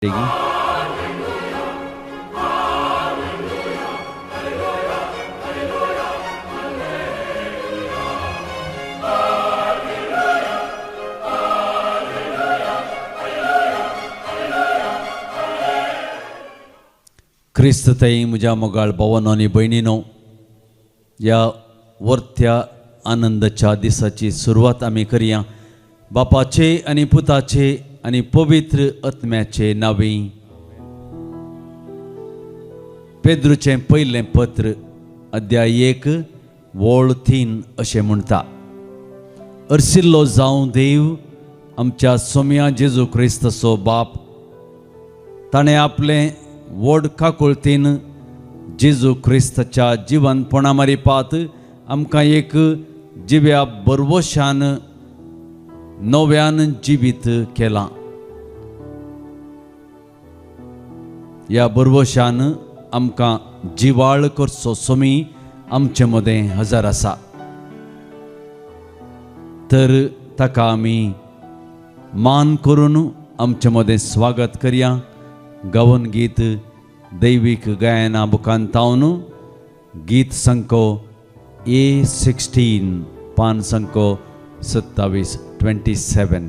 क्रिस्तताई म्हज्या मोगाळ भावांनो आनी भयणींनो, या वर्त्या आनंदाच्या दिसाची सुरवात आमी करया बापाचे आनी पुताचे आनी पवित्र आत्म्याचे नांवी. पेद्रूचें पयलें पत्र अध्याय 1 वोळ 3 अशें म्हणटा. अर्सिल्लो जावं देव आमच्या सोम्या जेजू क्रिस्ताचो बाप, ताणें आपलें व्हड काकुळतीन जेजू क्रिस्ताच्या जिवंतपणा मारिपात आमकां एक जिव्या बरवशान नव्यान जिवीत केलां. ह्या बरवशान आमकां जिवाळ करचो सोमी आमचे मदें हजर आसा. तर ताका आमी मान करून आमचे मदें स्वागत करया. गावन गीत दैवीक गायना बुकांतावन गीत संको A16 पान संको 27 27.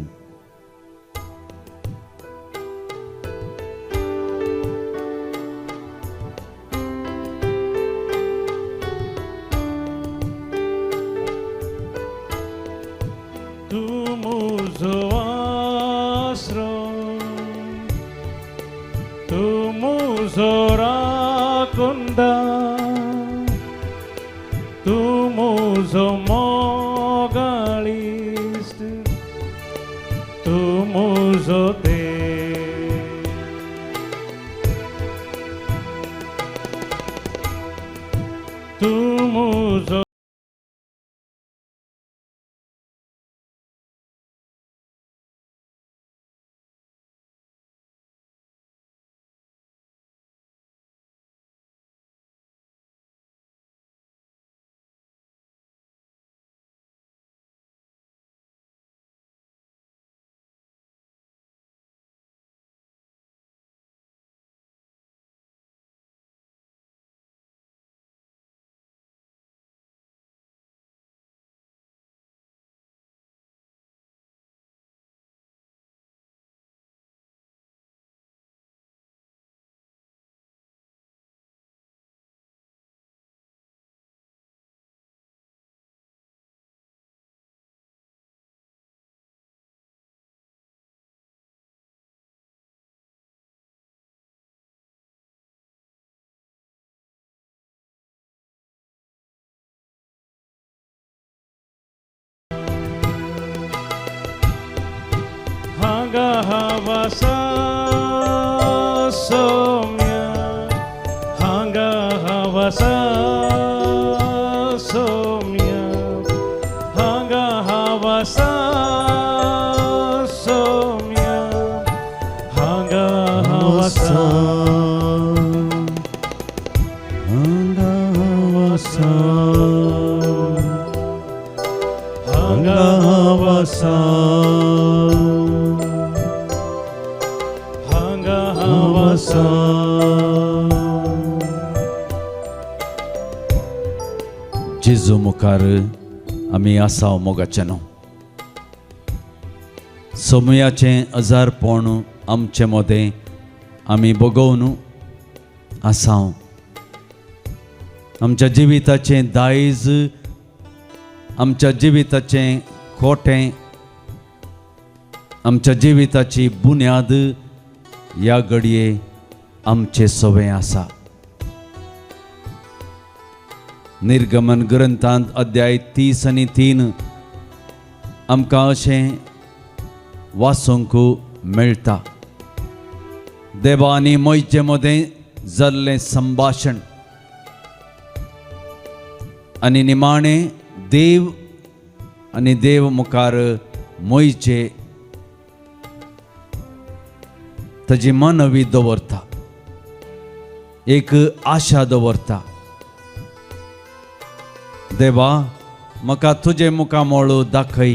Hawasa somya, hanga hawasa somya, hanga hawasa somya, hanga hawasa, hanga hawasa, hanga hawasa. जेजू मुखार आमी आसाव मोगाचे न्हू. सोमयाचें अजारपण आमचे मदें आमी भोगोवन आसाव. आमच्या जिविताचें दायज, आमच्या जिविताचें खोटें, आमच्या जिविताची बुन्याद ह्या घडये आमचे सवय आसा. निर्गमन ग्रंथांत अध्याय 30 आनी 3 आमकां अशें वाचूंक मेळटा. देवा आनी मोयचे मदें जाल्लें संभाशण आनी निमाणें देव आनी देव मुखार मोयचे ताजी मनवी दवरता, एक आशा दवरता. देवा म्हाका तुजे मुखामोळ दाखय,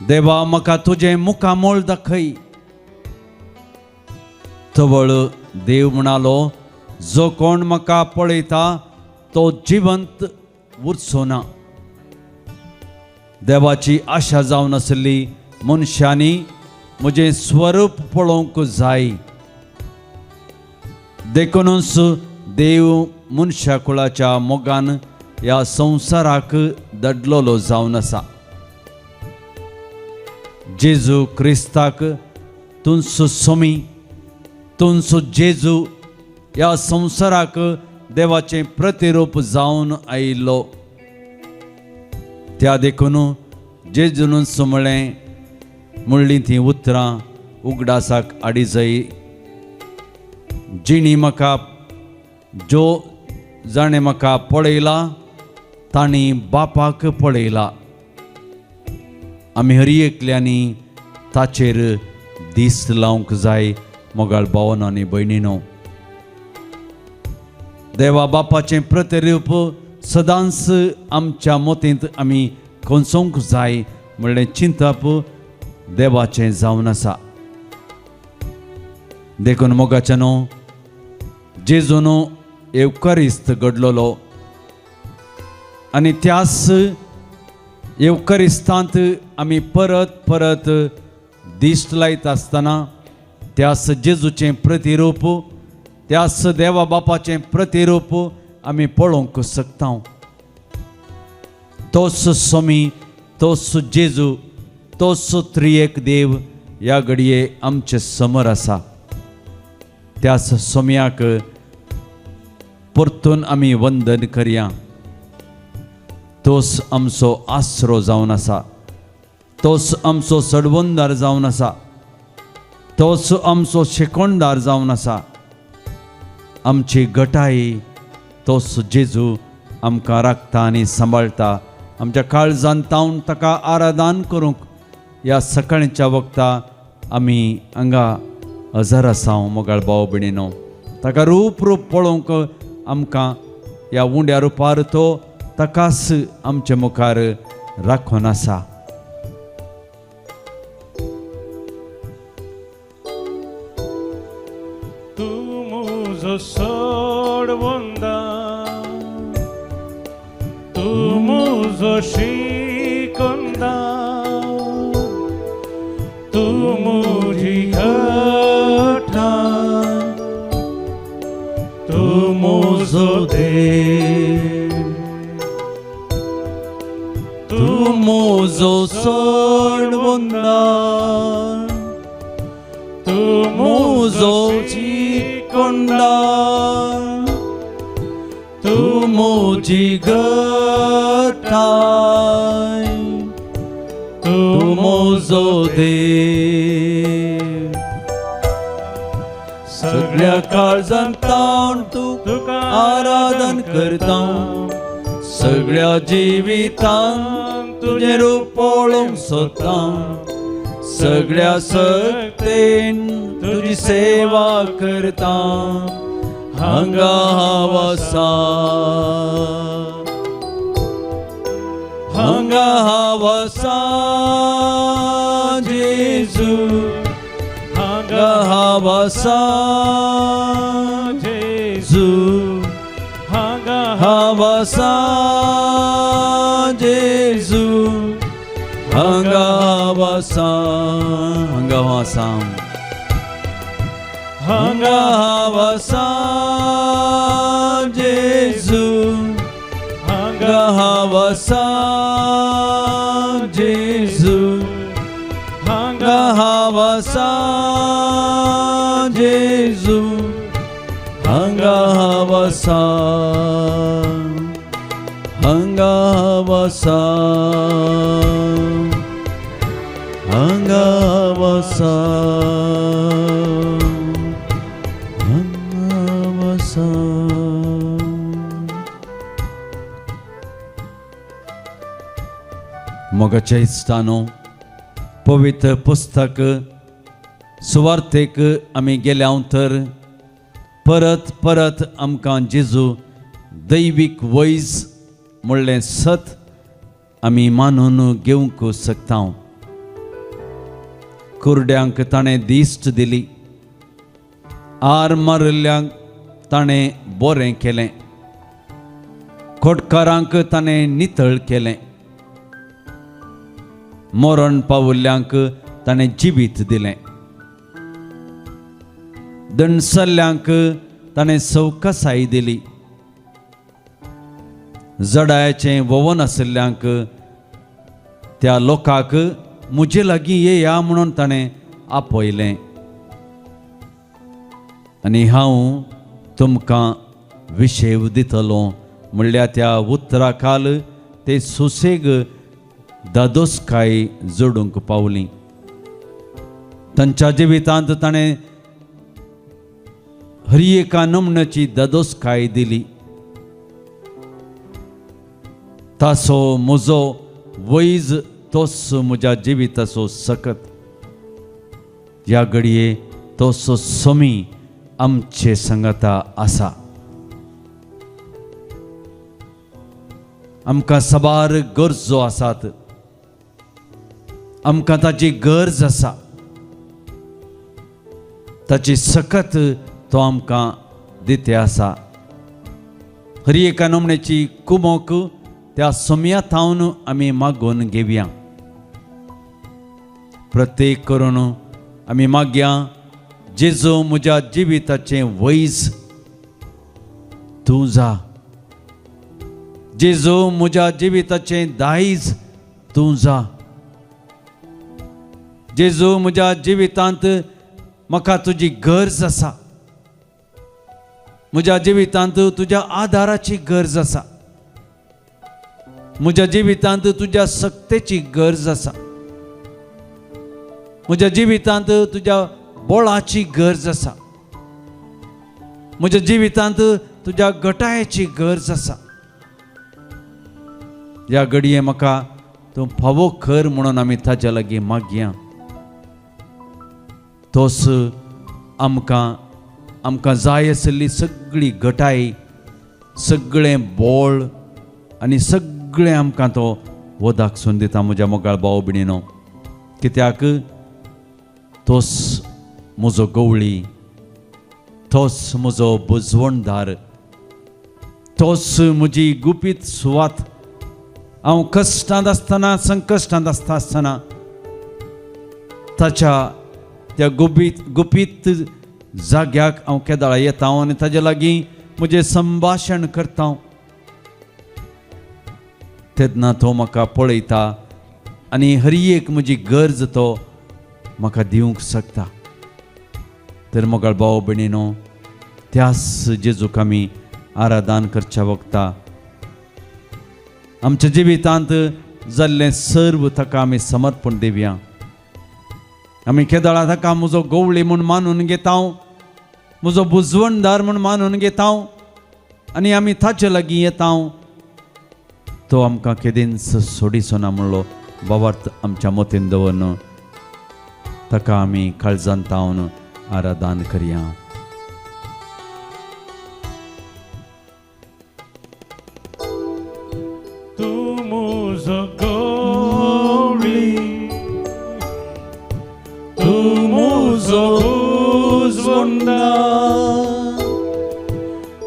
देवा म्हाका तुजें मुखामोळ दाखय. तवळ देव म्हणालो, जो कोण म्हाका पळयता तो जिवंत उरचो ना. देवाची आशा जावन आसली मनशांनी म्हजें स्वरूप पळोवंक जाय. देखूनच देव मनशा कुळाच्या मोगान ह्या संवसाराक दडलोलो जावन आसा. जेजू क्रिस्ताक तुमचो सोमी, तुमचो जेजू ह्या संवसाराक देवाचें प्रतिरूप जावन आयिल्लो. त्या देखून जेजून म्हणली ती उतरां उगडासाक हाडी जाय. जिणी म्हाका जो जाणें म्हाका पळयला ताणी बापाक पळयला. आमी हर एकल्यांनी ताचेर दीस लावंक जाय. मोगाळ भावांनो आनी भयणींनो, देवा बापाचें प्रतिरूप सदांच आमच्या मोतींत आमी खोंचोवंक जाय म्हणलें चिंतप देवाचें जावन आसा. देखून मोगाच्यानो जेजून एवकारिस्त घडलोलो आनी त्याच एवकारिस्तांत आमी परत परत दिश्ट लायत आसतना त्याच जेजूचें प्रतिरूप, त्याच देवा बापाचें प्रतिरूप आमी पळोवंक शकता. तोच सोमी, तोच जेजू, तोच त्रिएक देव ह्या घडये आमचे समोर आसा. त्याच सोम्याक परतून आमी वंदन करया. तोच आमचो आसरो जावन आसा, तोच आमचो सडवंदार जावन आसा, तोच आमचो शेकोणदार जावन आसा. आमची गटाई तोच जेजू आमकां राखता आनी सांबाळटा. आमच्या काळजांत तावन ताका आराधन करूंक ह्या सकाळच्या वक्ता आमी हांगा हजर आसा. मोगाळ भाव भयणीनो, ताका रूप पळोवंक आमकां ह्या उंड्या रुपार तो ताकाच आमच्या मुखार राखून आसा. तूं म्हजो सोडवंदार, तूं म्हजो शिकवणदार, तूं म्हजी घटनां, तूं म्हजो देव, तूं म्हजो सोडवंदार, तूं म्हजो चिकोणदार, तूं म्हजी घटाय, तूं म्हजो देव. सगळ्या काळजांत तावन तुका आराधन करता. सगळ्या जिवितांत तुजें रूप पळोवंक सोदता. सगळ्या सक्तेन तुजी सेवा करता. हांगा हांव आसा, हांगा हांव आसा जेजू, हांगा हांव आसा जेजू, हांगा हांव आसा जेजू, हांगा हांव आसा, हांगा हांव आसा, हांगा हांव आसा जेजू, हांगा हांव आसा जेजू, हांगा हांव आसा जेजू, हांगा हांव आसा, हांगा हांव आसा, हांगा हांव आसा, हांगा हांव आसा. मोगाच्या इश्टानो, पवित्र पुस्तक सुवार्थेक आमी गेल्यावर परत परत आमकां जेजू दैवीक वैज म्हणलें सत आमी मानून घेवंक शकता. कुरड्यांक ताणें दिश्ट दिली, आर मारिल्ल्यांक ताणें बरें केलें, खोटकारांक ताणें नितळ केलें, मरण पावल्ल्यांक ताणें जिवीत दिलें, दणसल्ल्यांक ताणें सवकासाय दिली, जडायाचें ववन आशिल्ल्यांक त्या लोकांक म्हजे लागीं येया म्हणून ताणें आपयलें. आनी हांव तुमकां विशेव दितलो म्हणल्यार त्या उतराकाल ते सुसेग दादोसकाय जोडूंक पावली. तांच्या जिवितांत ताणें हर एका नमण्याची दादोसकाय दिली. तासो म्हजो वैज तोच म्हज्या जिविताचो सकत. ह्या घडये तोच सोमी आमचे संगता आसा. आमकां सबार गरजो आसात, आमकां ताची गरज आसा. ताची सकत तो आमकां दिते आसा. हर एका नमण्याची कुमोक त्या सोम्यातावन आमी मागून घेवया. प्रत्येक करून आमी मागया, जेजू म्हज्या जिविताचें वैज तूं जा. जेजू म्हज्या जिविताचें दायज तूं जा. जेजू म्हज्या जिवितांत म्हाका तुजी गरज आसा. म्हज्या जिवितांत तुज्या आदाराची गरज आसा. म्हज्या जिवितांत तुज्या सक्तेची गरज आसा. म्हज्या जिवितांत तुज्या बोळाची गरज आसा. म्हज्या जिवितांत तुज्या गटायाची गरज आसा. ह्या घडये म्हाका तूं फावो कर म्हणून आमी ताच्या लागीं मागया. तोच आमकां जाय आशिल्ली सगळी गटाय, सगळें बोळ आनी सगळें आमकां तो वदाकसून दिता म्हज्या मोगाळ भाव भयणीनो. कित्याक तोच म्हजो गवळी, तोच म्हजो बुजवणदार, तोच म्हजी गुपीत सुवात. हांव कश्टांत आसतना, संकश्टांत आसतना ताच्या त्या गुपीत जाग्याक हांव केदाळा येता आनी ताजे लागीं म्हजें संभाशण करता. तेन्ना तो म्हाका पळयता आनी हर एक म्हजी गरज तो म्हाका दिवंक शकता. तर मोगाळ भाव भयणीनो, त्याच जेजूक आमी आराधन करच्या वक्ता आमच्या जिवितांत जाल्लें सर्व ताका आमी समर्पण दिवया. आमी केदाळा ताका म्हजो गवळी म्हूण मानून घेता, म्हजो बुजवणदार म्हूण मानून घेता आनी आमी ताचे लागीं येता. तो आमकां केदींच सोडिचो ना म्हणलो भावार्थ आमच्या मोतीन दवरून ताका आमी काळजांत तावन आराधन करया. तूं म्हजो गवळी, तूं म्हजो बुजवणदार,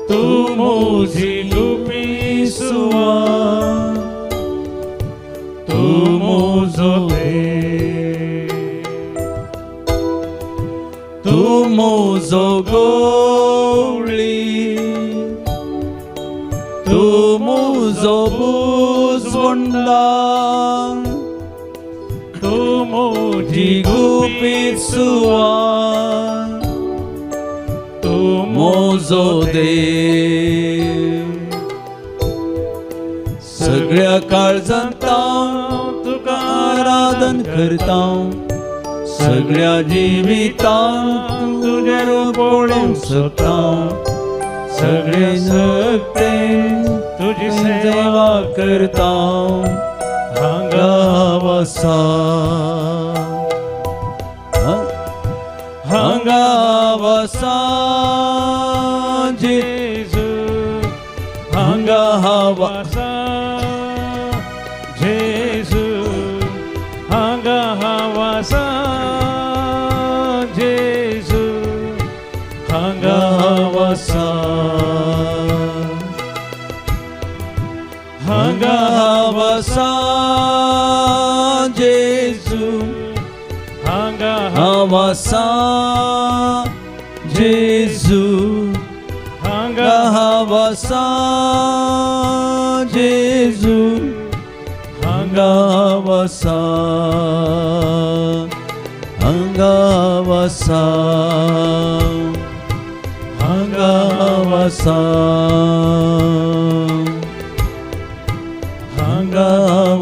तूं म्हजी गुपी सुवात, तूं म्हजो देव, तूं म्हजो गवळी, तूं म्हजो बुजवणदार, तूं म्हजी गुपीत सुवात, तूं म्हजो देव. सगळ्या काळजांत हांव तुका आराधन करता. सगळ्या जिवितांत तुजेर पळोवंक सोदता. सगळे सक्तेन तुजी सेवा करता. हांगा वसा, हांगा वसा जेजू, हांगा वासा जेजू, हांगा वासा जेजू, हांगा वसा हांगा वसा जेजू हांगा वसा जेजू हांगा वसा जेजू हांगा वसा वसा वसा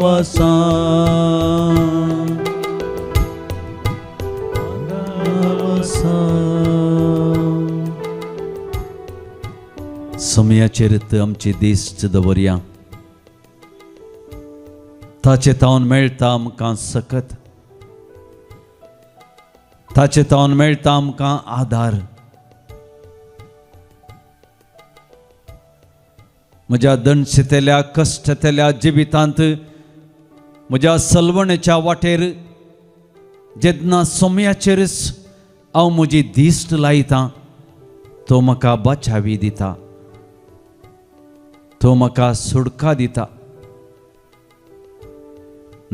वसा समयाचेर आमची दिश्ट दवरया ताचे तावन मेळटा आमकां सकत ताचे तावन मेळटा आमकां आधार म्हज्या दणशितेल्या कश्टतेल्या जिवितांत म्हज्या सलवणेच्या वाटेर जेन्ना सोमयाचेरच हांव म्हजी दिश्ट लायतां तो म्हाका बचावी दिता तो म्हाका सुडका दिता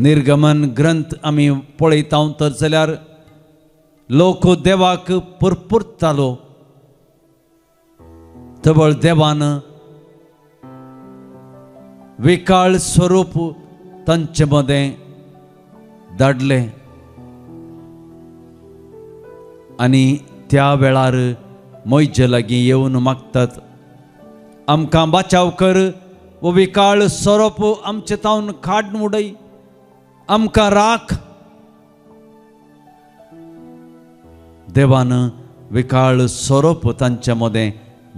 निर्गमन ग्रंथ आमी पळयता तर जाल्यार लोक देवाक पुरपुरतालो तबळ देवान विकाळ स्वरूप तांचे मदें धाडले आनी त्या वेळार मोइजे लागीं येवन मागतात आमकां बचाव कर वो विकाळ स्वरूप आमचे तावन काडून उडय आमकां राख देवान विकाळ स्वरूप तांचे मदें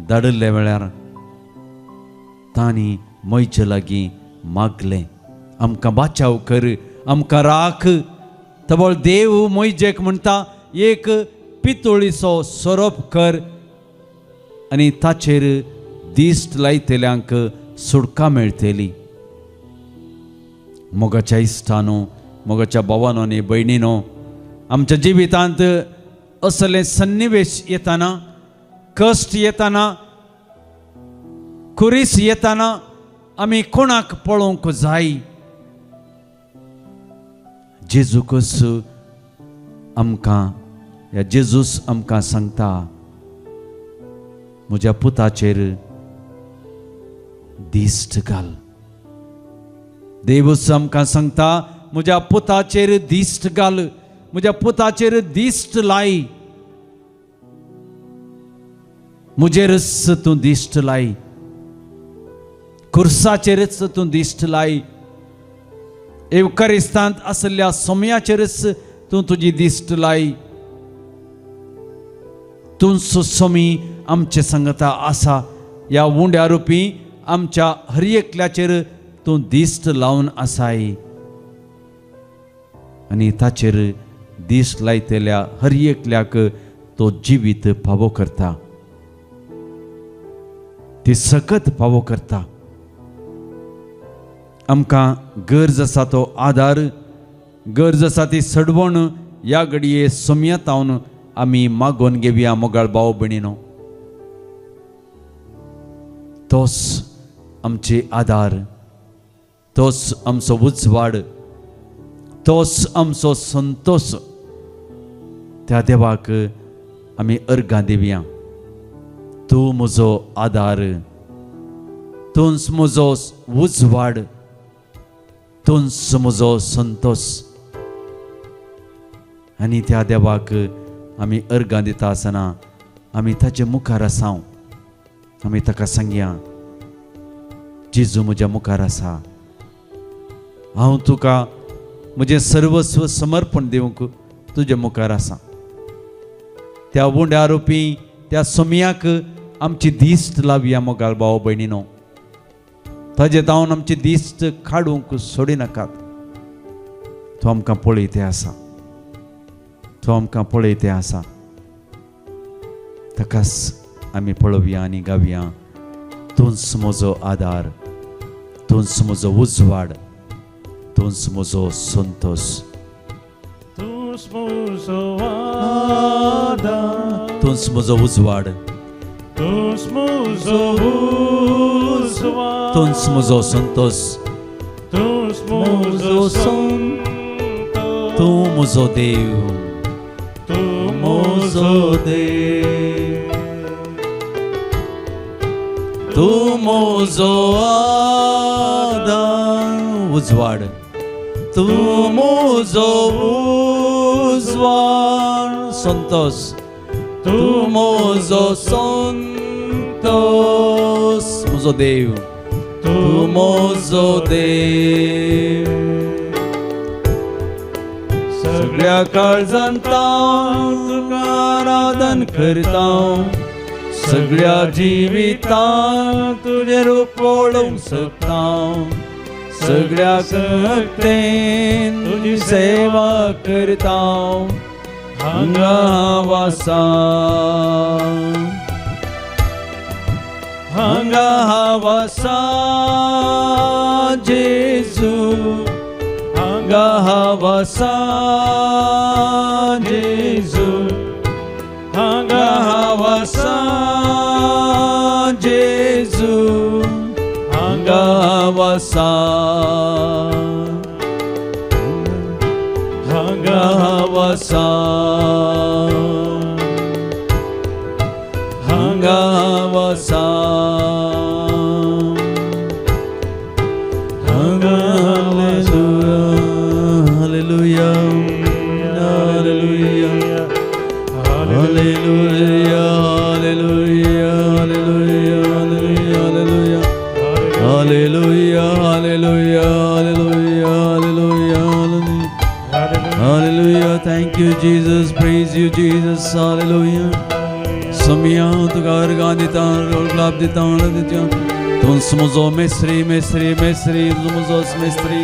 धाडले वेळार तांणी मोइजे लागीं मागलें आमकां बचाव कर आमकां राख तबळ देव मोइजेक म्हणटा एक पितोळीचो स्वरूप कर आनी ताचेर दिश्ट लायतेल्यांक सुडका मेळटली मोगाच्या इश्टानो मोगाच्या भावानो आनी भयणीनो आमच्या जिवितांत असले सन्निवेश येताना कश्ट येताना कुरीस येताना आमी कोणाक पळोवंक जाय जेजूकच आमकां या जेजूस आमकां सांगता म्हज्या पुताचेर दिश्ट घाल देवूच आमकां सांगता म्हज्या पुताचेर दिश्ट घाल म्हज्या पुताचेर दिश्ट लाय म्हजेरच तूं दिश्ट लाय खुर्साचेरच तूं दिश्ट लाय एवकारिस्तांत आसल्या सोमयाचेरच तूं तुजी दिश्ट लाय तूं सोमी आमचे सांगता आसा या उंड्या रुपी आमच्या हर एकल्याचेर तूं दिश्ट लावन आसाय आनी ताचेर दिश्ट लायतेल्या हर एकल्याक तो जिवीत फावो करता ती सकत फावो करता आमकां गरज आसा तो आधार गरज आसा ती सडवण या घडये सोमयातावन आमी मागोवन घेवया मोगाळ भाव भयणीनो तोच आमचे आधार तोच आमचो उजवाड तोच आमचो संतोष त्या देवाक आमी अर्गां दिवया तूं म्हजो आधार तूंच म्हजो उजवाड तूंच म्हजो संतोष आनी त्या देवाक आमी अर्गां दिता आसतना आमी ताचे मुखार आसां आमी ताका सांगया जेजू म्हज्या मुखार आसा हांव तुका म्हजें सर्वस्व समर्पण दिवंक तुजे मुखार आसा त्या उंड्या रुपी त्या सोमयाक आमची दिश्ट लावया मोगाळ भाव भयणीनो ताजे तावन आमची दिश्ट काडूंक सोडिनाकात तो आमकां पळयते आसा तो आमकां पळयते आसा ताकाच आमी पळोवया आनी गावया तूंच म्हजो आधार तूंच म्हजो उजवाड तूंच म्हजो संतोष तूंच म्हजो आधार तूंच म्हजो उजवाड, तूंच म्हजो उजवाड, तूंच म्हजो संतोष, तूंच म्हजो संतोष, तूं म्हजो देव, तूं म्हजो देव, तूं म्हजो आदार, उजवाड, तूं म्हजो उजवाड, संतोष, तूं म्हजो संतोष, म्हजो देव, तूं म्हजो देव. सगळ्या काळजांत तुका आराधन करता, सगळ्या जिवितांत तुझे रूप पळोवंक सोदता, सगळ्या शक्तीन तुजी सेवा करता, हांगा वासा, हांगा वासा जेजू, हांगा वासा जेजू, हांगा वासा जेजू, हांगा वासा, हांगा वासा, हांगा वासा, हांगा hallelujah, hallelujah, hallelujah, hallelujah, hallelujah, hallelujah, hallelujah, hallelujah, hallelujah, hallelujah, hallelujah. Thank you Jesus, praise you Jesus, hallelujah. Samya tuka argan dita, glab dita, dita. Tun smuzo mesri, mesri, mesri, smuzo mesri.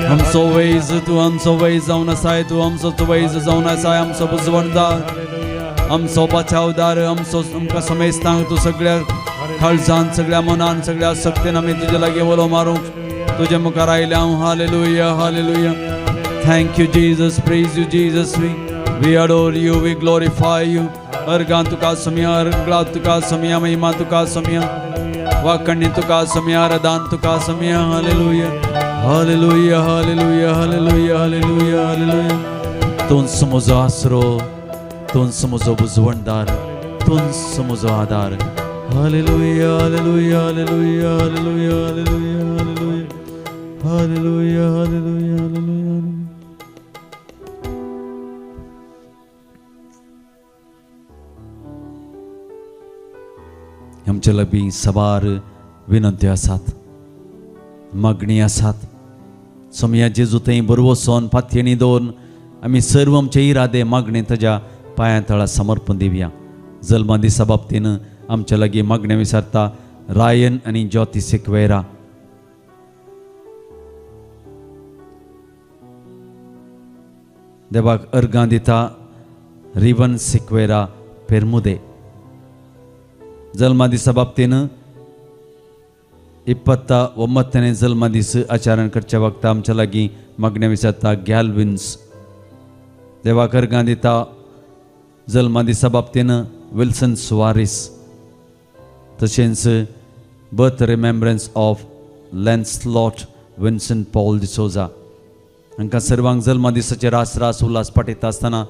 Hum so wedge Tu, Hum so वैज जाऊन असाय तू, हम so तू वैज जाऊन असाय, हम so बुजवणदार, हम so बचावदार, हम so आमकां समेस्तांक तू सगळ्या काळजान, सगळ्या मनान, सगळ्या शक्तीन आमी तुजे लागीं वलो मारूंक तुजे मुखार आयल्या. Hallelujah, hallelujah. Thank you Jesus, praise you Jesus, we adore you, we glorify you. अर्गान तुका समया, अर्गळा तुका समया, महिमा तुका समया, वाकणी तुका समया, रदान तुका समया. Hallelujah, hallelujah, hallelujah, hallelujah, hallelujah, hallelujah. तूंच म्हजो आसरो, तूंच म्हजो बुजवणदार, तूंच म्हजो आदार. Hallelujah, hallelujah, hallelujah, hallelujah, hallelujah, hallelujah, hallelujah, hallelujah, hallelujah. आमचे लागीं सबार विनंत्यो आसात, मागणी आसात. समया जेजू थंय बरो वचोन पातयेणी दवरून आमी सर्व आमचे इरादे मागणे ताज्या पांयां तळा समर्पण दिवया. जल्मा दिसा बाबतीन आमच्या लागीं मागणे विचारता रायन आनी ज्योती सिक्वेरा. देवाक अर्गां दिता रिवन सिक्वेरा पेरमुदे. जल्मा दिसा बाबतीन 29ನೇ जल्मा दीस आचरण करच्या वक्ता आमच्या लागीं मागणे विचारता गॅलविन्स. देवाक अर्गां दिता जल्मा दिसा बाबतीन विल्सन सुवारीस. तशेंच birth remembrance of Lancelot Vinson Paul D'Souza. हांकां सर्वांक जल्मा दिसाचे रास रास उल्हास पाठयता आसतना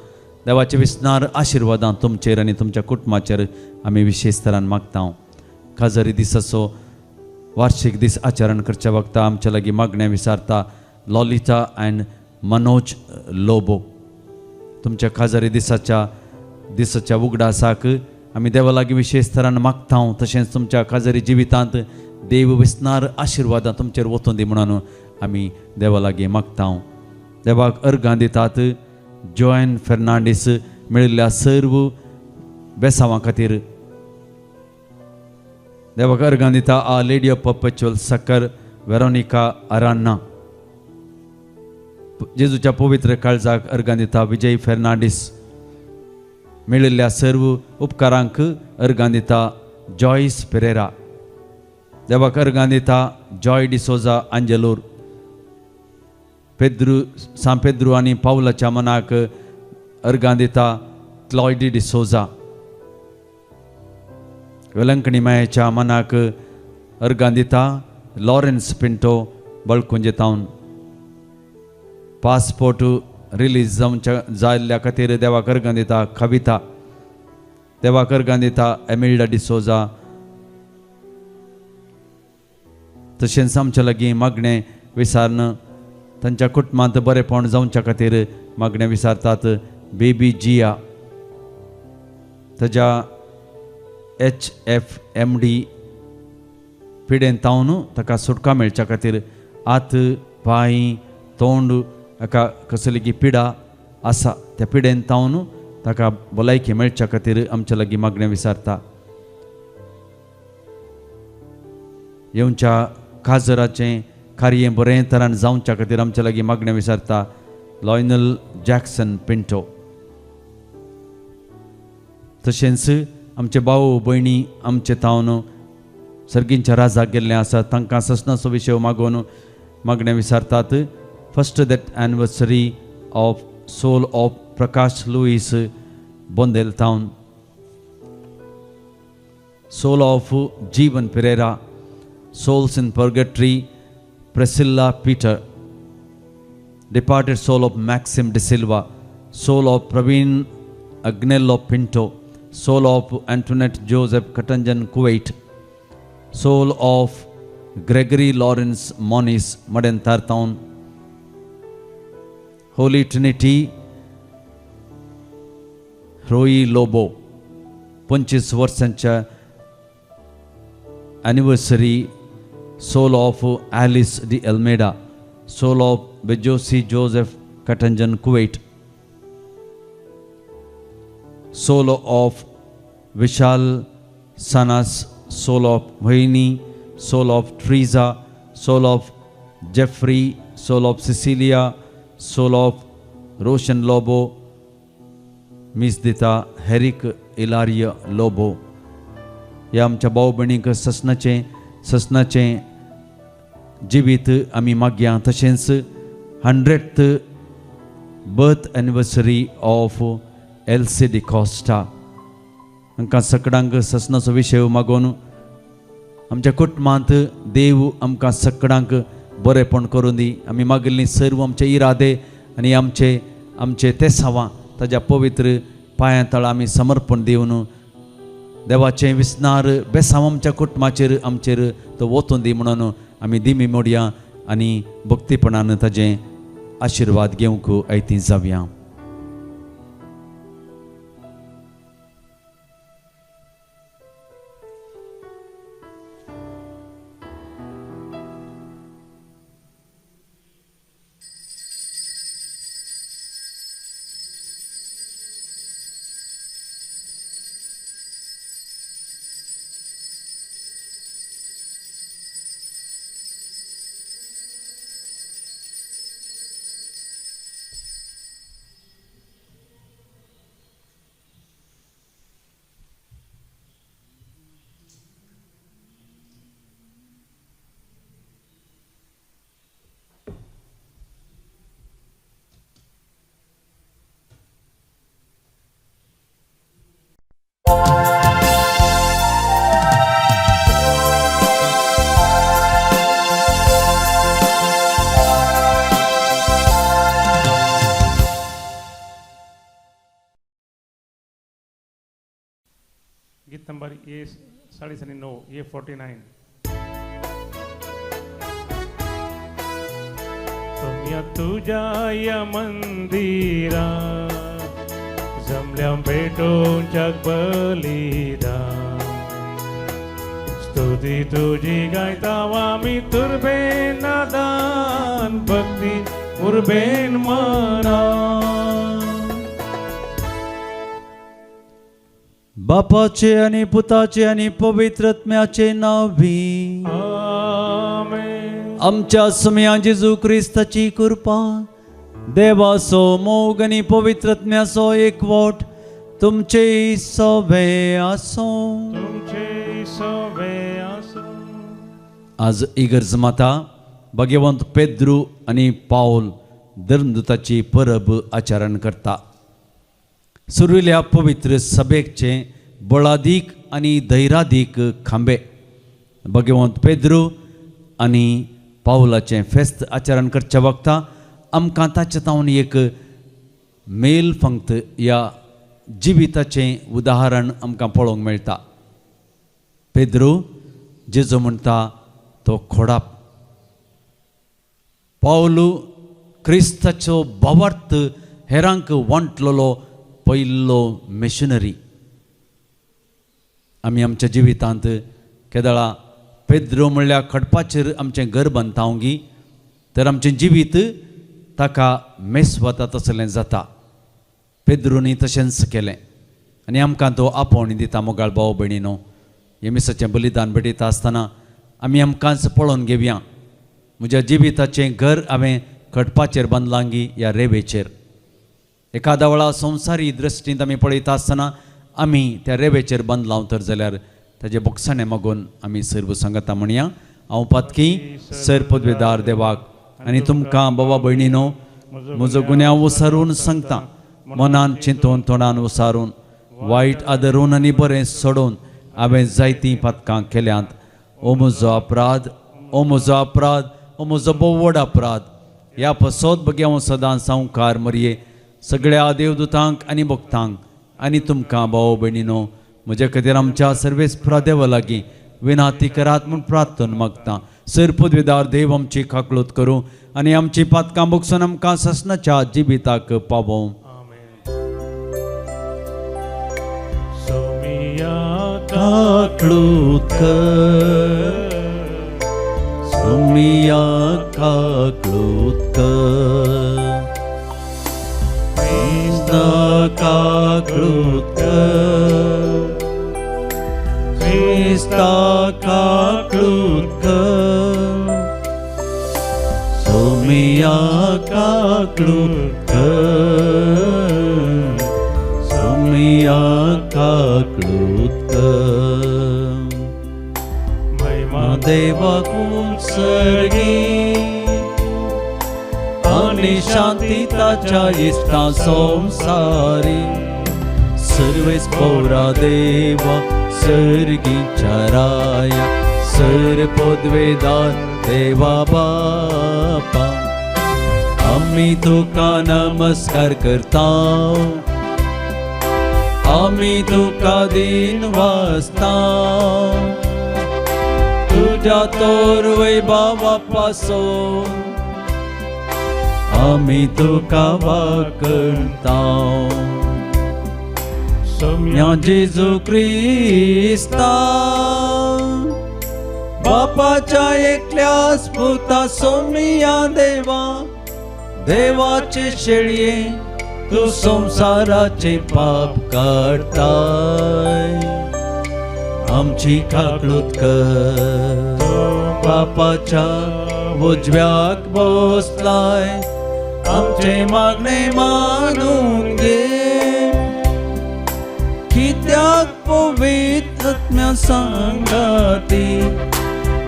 देवाचे विस्नार आशिर्वादां तुमचेर आनी तुमच्या कुटुंबाचेर आमी विशेश तरान मागता. काजरी दिसाचो वार्षिक दीस आचरण करच्या वक्ता आमच्या लागीं मागणे विचारता लॉलिता अँड मनोज लोबो. तुमच्या काजरी दिसाच्या उगडासाक आमी देवा लागीं विशेश तरान मागता. तशेंच तुमच्या काजरी जिवितांत देव विस्नार आशिर्वादां तुमचेर वचूं दी म्हणून आमी देवा लागीं मागता. देवाक अर्गां दितात जोएन फेर्नांडीस मेळिल्ल्या सर्व बेसांवां खातीर. देवाक अर्गां दिता आ लेडी ऑफ परपेच्युअल सकर वेरोनिका आरान्ना. जेजूच्या पवित्र काळजाक अर्गां दिता विजय फेर्नांडीस. मेळिल्ल्या सर्व उपकारांक अर्गां दिता जॉयस पेरेरा. देवाक अर्गां दिता जॉय डिसोजा आंजेलोर. सान पेद्रू आनी पावलाच्या मनाक अर्गां दिता क्लॉयडी डिसोजा. वेलंकणी मायेच्या मनाक अर्गां दिता लॉरेन्स पिंटो बळकुंजे तावन पासपोर्ट रिलीज जाल्ल्या खातीर देवाक अर्गां दिता कविता देवाक अर्गां दिता एमिल्डा डिसोजा तशेंच आमच्या लागीं मागणें विचारन तांच्या कुटुंबांत बरेपण जावच्या खातीर मागणें विचारतात बेबी जिया ताच्या HFMD पिडेन तावन ताका सुटका मेळच्या खातीर हात पांय तोंड हाका कसली पिडा आसा त्या पिडेन तावन ताका भलायकी मेळच्या खातीर आमच्या लागीं मागणें विचारता. येवच्या काजराचें कार्य बरें तरान जावच्या खातीर आमच्या लागीं मागणें विचारता लॉयनल जॅक्सन पिंटो. तशेंच आमचे भाऊ भयणी आमचे तावन सर्गींच्या राजाक गेल्ले आसात तांकां ससनाचो विशय मागून मागणें विचारतात. First that anniversary of soul of Prakash Luis Bondel तावन soul of Jeevan Pereira souls in purgatory Priscilla Peter, departed soul of Maxim de Silva, soul of Praveen Agnello Pinto, soul of Antoinette Joseph Katanjan Kuwait, soul of Gregory Lawrence Moniz Madentar Town, Holy Trinity Roy Lobo 25 वर्षांच्या anniversary soul of Alice de Almeida, soul of Bejosi Joseph Katanjan Kuwait, soul of Vishal Sanas, soul of Vaini, soul of Teresa, soul of Jeffrey, soul of Cecilia, soul of Roshan Lobo, Miss Dita Herrick Ilaria Lobo. या आमच्या भाऊ भयणीक ससनाचें जिवीत आमी मागया. तशेंच 100th birth anniversary of LC D'Costa हांकां सगळ्यांक ससनाचो विशय मागून आमच्या कुटुंबांत देव आमकां सगळ्यांक बरेपण करून दी. आमी मागिल्लीं सर्व आमचे इरादे आनी आमचे तेसावां ताज्या पवित्र पांयां तळा आमी समर्पण दिवन देवाचें विस्नार बेसांव आमच्या कुटुंबाचेर आमचेर तो वचून दी म्हणून आमी दिमी मोडया आनी भक्तीपणान ताजें आशिर्वाद घेवंक आयती जावया. गीत नंबर A49 A49. तुम्ही तुझ्या या मंदिरा जमल्या भेटून जग बलिदान स्तुती तुझी गायतावा मी तुरबेन नादान भक्ती उर्बेन मना. बापाचे आणि पुताचे आणि पवित्रात्म्याचे नावी आमेन. आमच्या समया जेजू क्रिस्ताची कृपा देवासो मोग आणि पवित्रात्म्याचो एकवट तुमचे सवे आसो. तुमचे सवे आसो. आज इगर्ज माता भगवंत पेद्रू आणि पाऊल धर्मदूताची परब आचरण करता. सुरविल्ल्या पवित्र सभेचे बळादीक आनी धैर्यादीक खांबे. भगवंत पेद्रू आनी पावलाचें फेस्त आचरण करच्या वक्ता आमकां ताचे तावन एक मेल फंक्त ह्या जिविताचें उदाहरण आमकां पळोवंक मेळटा. पेद्रू जेजो म्हणटा तो खोडाप. पावलू क्रिस्ताचो भावार्थ हेरांक वांटलेलो पयलो मिशनरी. आमी आमच्या जिवितांत केदळा पेद्रू म्हणल्यार खडपाचेर आमचें घर बांदतावंगी तर आमचें जिवीत ताका मेस्वता तसलें जाता. पेद्रूनी तशेंच केलें आनी आमकां तो आपोवणी दिता. मोगाळ भाव भयणीनो, येमिसाचें बलिदान भेटयता आसतना आमी आमकांच पळोवन घेवया. म्हज्या जिविताचें घर हांवें खडपाचेर बांदलांगी या रेवेचेर. एखाद्या वेळा संवसारी दृश्टींत आमी पळयता आसतना आमी त्या रेवेचेर बांदलां तर जाल्यार ताजे बोगसाणें मागून आमी सर्व सांगता म्हणया. हांव पातकी सर पदवेदार देवाक आनी तुमकां बाबा भयणीनो म्हजो गुन्यांव उसारून सांगता. मनान चिंतून तोंडान उसारून वायट आदरून आनी बरें सोडून हांवें जायतीं पातकां केल्यांत. ओ म्हजो अपराध, ओ म्हजो अपराध, ओ म्हजो बोव व्हड अपराध. ह्या पसोत बगे हांव सदांच संवकार मरये सगळ्या देवदूतांक आनी भक्तांक आनी तुमकां भाव भयणीनो म्हजे खातीर आमच्या सर्वेस्परा देवा लागीं विनाती करात म्हूण प्रार्थना मागता. सर पदवेदार देव आमची खाकळूत करूं आनी आमची पातकां भोगसून आमकां ससनाच्या जिविताक पावों. खाकळूत कर, सोमिया खाकळूत कर, क्रिस्ता खाकळूत कर, क्रिस्ता खाकळूत कर, सोमिया खाकळूत कर, सोमिया खाकळूत कर. महिमा देवाक उत्सर्गी आनी शांती ताच्या इश्टा संसारी. सर्वेस पौरा देवा सर्गीच्या राया सर पदवेदार देवा बापा. आमी तुका नमस्कार करता, आमी तुका दिन वाजता. तुझ्या तोर वैभवा पासून आमी तुका वाकणता. सोम्या जेजू क्रिस्ता बापाच्या एकल्याच पुता सोमिया देवा, देवाचे शेळये तू संसाराचे पाप काढताय. आमची खाकळूत कर, बापाच्या उजव्याक बसलाय. आमचे मागणे मानून घे, कित्याक पवित्र आत्म्या सांगाती.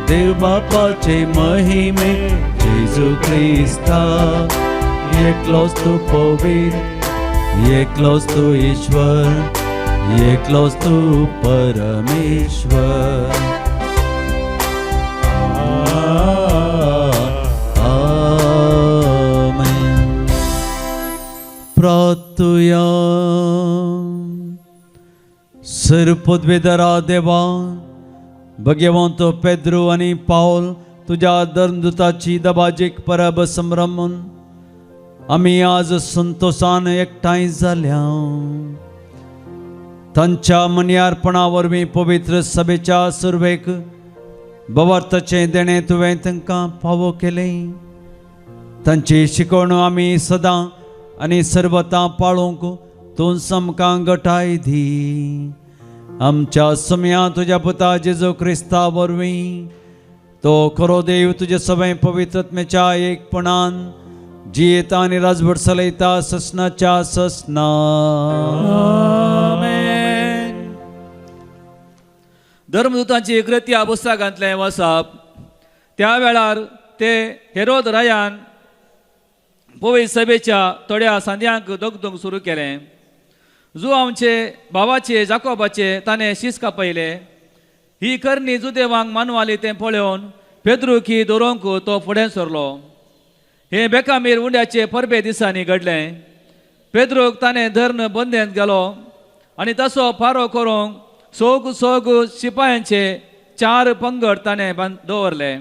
देव बापाचे महिमे जेजू क्रिस्ता, एकलोच तू पवित्र, एकलोच तू ईश्वर, एकलोच तू परमेश्वर. आमेन. प्रार्थुया. सर पदवेदारा देवा, भगवंत पेद्रू आनी पावल तुझ्या धर्मदूताची दबाजीक परब संभ्रमून आमी आज संतोषान एकठांय जाल्या. तांच्या मनियारपणा वरवीं पवित्र सभेच्या सुरवेक बवार्थाचें देणें तुवें तांकां फावो केलें. तांची शिकवण आमी सदां आनी सर्वतां पाळूंक तूं समकां घटाय दी. आमच्या सुम्या तुज्या पुता जेजू क्रिस्ता वरवीं तो खरो देव तुजे सगळे पवित्रत्मेच्या एकपणान जियेता आनी राजभर चलयता ससनाच्या ससना. धर्मदूतांची कृती ह्या पुस्तकांतलें वाचप. त्या वेळार ते हेरोद रायान पवित्र सभेच्या थोड्या सांद्यांक दोगदोग सुरू केलें. जुआंचे भावाचे जाकोबाचे ताणें शीस कापयले. ही करणी जुदेवांक मानवाली तें पळोवन पेद्रूक ही दोरोंक तो फुडें सरलो. हे बेकामीर उंड्याचे परबे दिसांनी घडलें. पेद्रूक ताणें धर्न बंदेंत गेलो आनी तसो फारो करूंक सोग शिपायांचे 4 पंगड ताणें दवरले.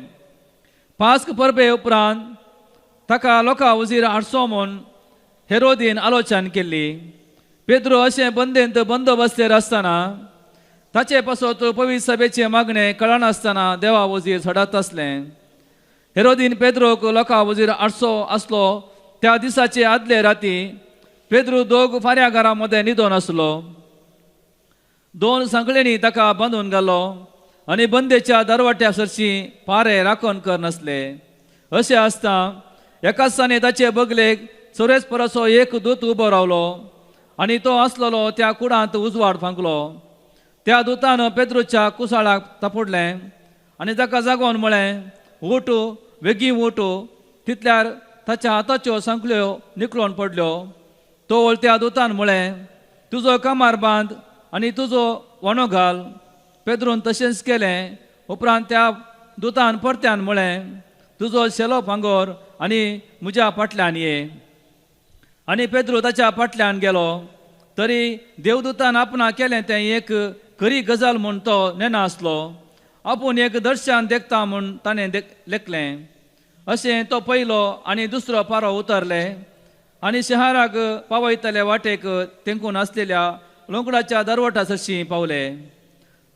पास्क परबे उपरांत ताका लोकां उजीर हाडचो म्हूण हेरोदीन आलोचना केल्ली. पेद्रू अशें बंदेंत बंदोबस्तेर आसतना ताचे पासत पवित्र सभेचे मागणें कळनासतना देवा वजीर झडत असलें. हेरोदीन पेद्रूक लोकां वजीर हाडचो आसलो त्या दिसाचे आदले राती पेद्रू 2 फाऱ्या घरां मदें न्हिदोन आसलो. 2 सांकळेनी ताका बांदून घालो आनी बंदेच्या दरवाट्या सरशी पारे राखण कर नासले. अशें आसता एका दिसांनी ताचे बगलेक सोरेस्पराचो एक दूत उबो रावलो आनी तो आसलोलो त्या कुडांत उजवाड फांकलो. त्या दुतान पेद्रूच्या कुसाळाक तापडलें आनी ताका जागोवन म्हळें, उठ, बेगीन उठ. तितल्यार ताच्या हाताच्यो सांकल्यो निकळोवन पडल्यो. तो त्या दुतान म्हळें, तुजो कामार बांद आनी तुजो वणो घाल. पेद्रून तशेंच केलें. उपरांत त्या दुतान परत्यान म्हळें, तुजो शेलो भांगोर आनी म्हज्या फाटल्यान ये. आनी पेद्रू ताच्या फाटल्यान गेलो. तरी देवदूतान आपणा केलें तें एक खरी गजाल म्हूण तो नेना आसलो. आपूण एक दर्शन देखता म्हूण ताणें लेखलें. अशें तो पयलो आनी दुसरो पारो उतरले आनी शहराक पावयतले वाटेक तेंकून आसलेल्या लोंकडाच्या दरवटा सरशी पावले.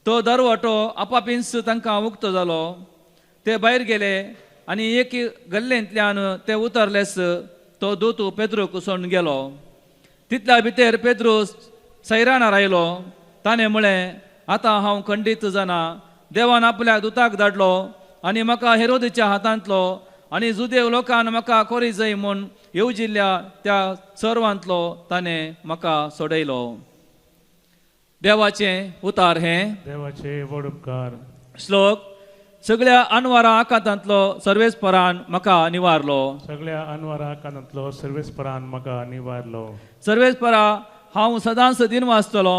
तो दरवटो आपापींच तांकां उक्तो जालो. ते भायर गेले आनी एक गल्लेंतल्यान ते उतरलेस तो दूत पेद्रूक सोडून गेलो. तितल्या भितर पेद्रू सैरानार आयलो. ताणें म्हळें, आतां हांव खंडीत जाना. देवान आपल्या दुताक धाडलो आनी म्हाका हेरोदीच्या हातांतलो आनी जुदेव लोकान म्हाका कोरी जाय म्हूण येवजिल्ल्या त्या सर्वांतलो ताणें म्हाका सोडयलो. देवाचें उतार हें. देवाचे व्हड उपकार. श्लोक. सगळ्या अनवरां आकांतांतलो सर्वेस्परान म्हाका निवारलो. सगळ्या अनवरां कानांतलो सर्वेस्परान म्हाका निवारलो. सर्वेस्परा हांव सदांच दिनवासतलो.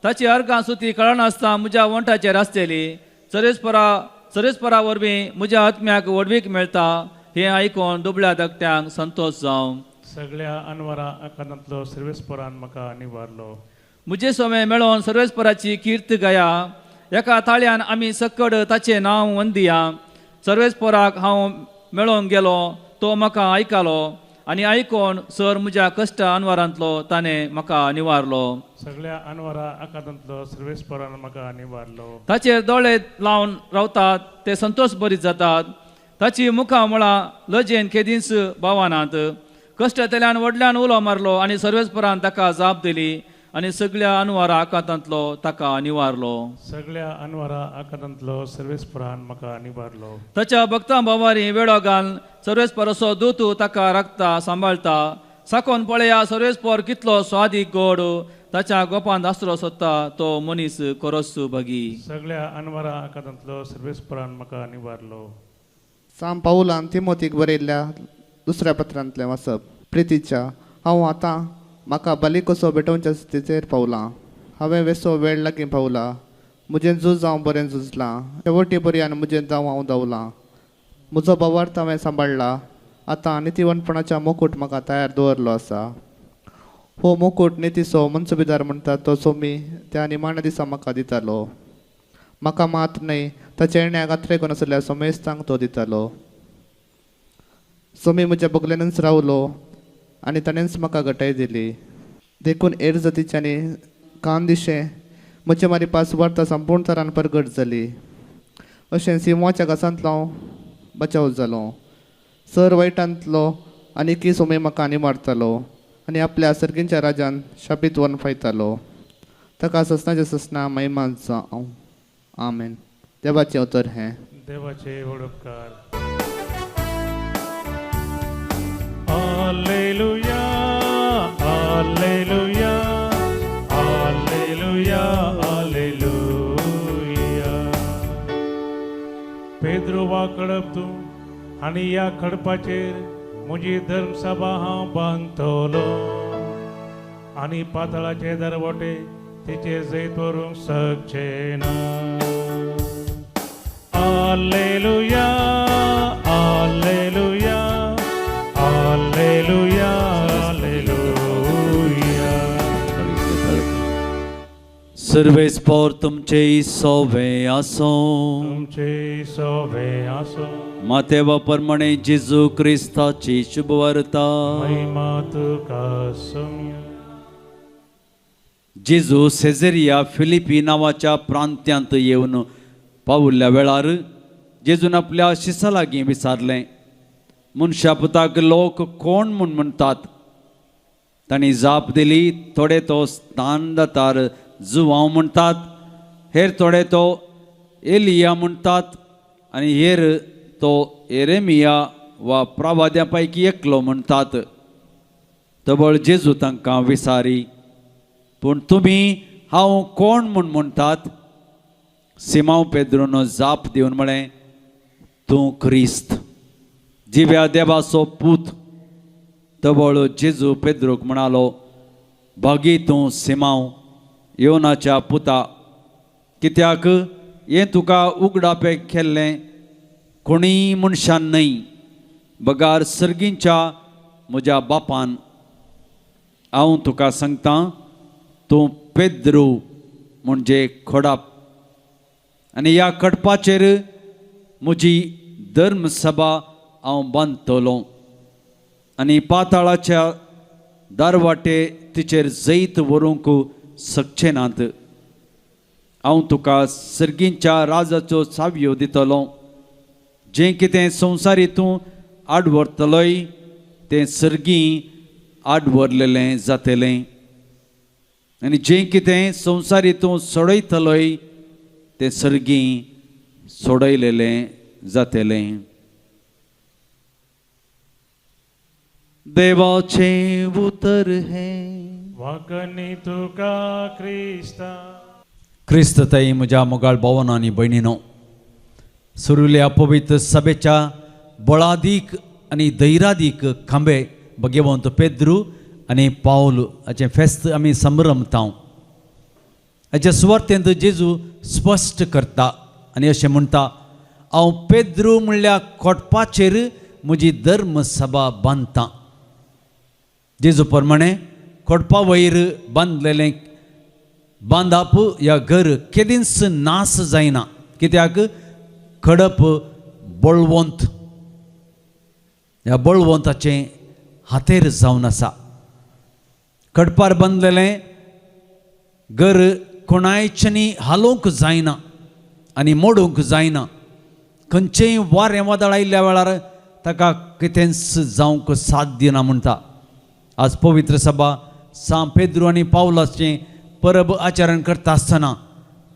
ताची अर्गां सुती कळनासता म्हज्या वंटाचेर आसतली. सर्वेस्परा वरवीं म्हज्या आत्म्याक वडवीक मेळटा. हें आयकून दुबळ्या धाकट्यांक संतोश जावं. सगळ्या अनवरां आकांतांतलो सर्वेस्परान म्हाका निवारलो. म्हजे सोमे मेळोन सर्वेस्पराची कीर्त गाया. एका ताळ्यान आमी सकड ताचें नांव वंदिया. सर्वेस्पराक हांव मेळोंक गेलो. तो म्हाका आयकलो आनी आयकून सर म्हज्या कश्ट अनवरांतलो ताणें म्हाका निवारलो. सगळ्या अनवरां आकांतांतलो सर्वेस्परान म्हाका निवारलो. ताचेर दोळे लावन रावतात ते संतोश भरीत जातात. ताची मुखां मुळां लजेन केदींच भावानात. कश्टतल्यान व्हडल्यान उलो मारलो आनी सर्वेस्परान ताका जाप दिली आनी सगळ्या अनवरां आकांतांतलो ताका निवारलो. सगळ्या अनवरां आकांतांतलो सर्वेस्परान म्हाका निवारलो. ताच्या भक्तां भावारी वेळो घाल. सर्वेस्पराचो दूत ताका राखता सांबाळटा. साकोन पळया सर्वेस्पर कितलो स्वादीक गोड. ताच्या गोपांत आसरो सोदता तो मनीस खरोच भागी. सगळ्या अनवरां आकांतांतलो सर्वेस्परान म्हाका निवारलो. साम पावलान तिमोथीक बरयल्ल्या दुसऱ्या पत्रांतलें वाचप. प्रितीच्या, हांव आतां म्हाका बली कसो भेटोवच्या स्थितीचेर पावलां. हांवें वेसो वेळ लागीं पावला. म्हजें झूज हांव बरें झुजलां. शेवटी पर्यान म्हजें जावं हांव धांवलां. म्हजो भावार्थ हांवें सांबाळ्ळा. आतां नितीवंतपणाच्या मोकूट म्हाका तयार दवरलो आसा. हो मोकूट नितीचो मनसुबेदार म्हणटा तो सोमी त्या निमाण्या दिसा म्हाका दितालो. म्हाका मात न्हय, ताच्या येण्याक आत्रे कोण आसल्या सोमेस्तांक तो दितालो. सोमी म्हज्या बगलेनच रावलो आनी ताणेंच म्हाका घटाय दिली. देखून एर जातीच्यांनी कान दिशे म्हजे मारी पासवार्ता संपूर्ण तरान परगट जाली. अशें सिंवाच्या घासांतलो हांव बचाव जालो. सर वायटांतलो आनीकय सोमी म्हाका निमारतालो आनी आपल्या सर्गींच्या राजान शापीत वन फायतालो. ताका ससनाच्या ससना महिमा जावं. आमेन. देवाचें उतर हें. देवाचे व्हड उपकार. हालेलुया, हालेलुया, हालेलुया, हालेलुया. पेद्रू वा कडप तूं आनी ह्या खडपाचेर म्हजी धर्मसभा हांव बांदतलो. आणि पाताळाचे दरवटे तिचे जैत वरून सकचेन Alleluia, Alleluia, Alleluia, Alleluia. Sarves पोर तुमचे सोवे आसो तुमचे सोवे आसो मातेवा प्रमाणे जेजू क्रिस्ताची शुभ वार्ता महिमा तुका सौम्य. जेजू सेझेरिया फिलिपी नावाच्या प्रांत्यांत येऊन पावल्या वेळार जेजून आपल्या शिसा लागीं विचारलें मनशा पुताक लोक कोण म्हूण म्हणटात. तांणी जाप दिली, थोडे तो स्थान दातार जुवांव म्हणटात, हेर थोडे तो एलिया म्हणटात आनी हेर तो एरेमिया वा प्रवाद्यां पैकी एकलो म्हणटात. तबळ जेजू तांकां विचारी, पूण तुमी हांव कोण म्हूण म्हणटात. सिमांव पेद्रोन जाप दिवन म्हळें, तूं क्रिस्त जिव्या देवाचो पूत. तबळ जेजू पेद्रोक म्हणालो, भागी तूं सिमांव योनाच्या पुता, कित्याक हें तुका उगडापे केल्लें कोणीय मनशान न्हय, बगार सर्गींच्या म्हज्या बापान. हांव तुका सांगतां, तूं पेद्रू म्हणजे खडप, आनी ह्या खडपाचेर म्हजी धर्मसभा हांव बांदतलों, आनी पाताळाच्या दारवाटे तिचेर जैत व्हरूंक शकचे नात. हांव तुका सर्गींच्या राजाच्यो चावयो दितलो. जें कितें संवसारी तूं आडवरतलोय तें सर्गीं आडवरलेलें जातलें, आनी जें कितें संवसारी तूं सोडयतलोय तें सर्गीं सोडयलेलें जातलें. देवाचें उतर हें वाकणी तुका क्रिस्ता. क्रिस्त ताई म्हज्या मोगाळ भावांनो आनी भयणीनो, सुरिल्ल्या पवित्र सभेच्या बळादीक आनी धैर्यादीक खांबे भगवंत पेद्रू आनी पावल हाचें फेस्त आमी संभ्रमतांव. हाच्या सुवातेंत जेजू स्पश्ट करता आनी अशें म्हणटा, हांव पेद्रू म्हणल्या खोटपाचेर म्हजी धर्मसभा बांदतां. जेजू प्रमाणे खोटपा वयर बांदलेलें बांदप ह्या घर केदींच नास जायना, कित्याक खडप बळवंत ह्या बळवंताचें हातेर जावन आसा. खडपार बांदलेलें घर कोणायच्यानी हालोवंक जायना आनी मोडूंक जायना. खंयचेंय वारें वादळ आयिल्ल्या वेळार ताका कितेंच जावंक साध्य ना म्हणटा. आज पवित्र सभा सान पेद्रू आनी पावलाचें परब आचरण करता आसतना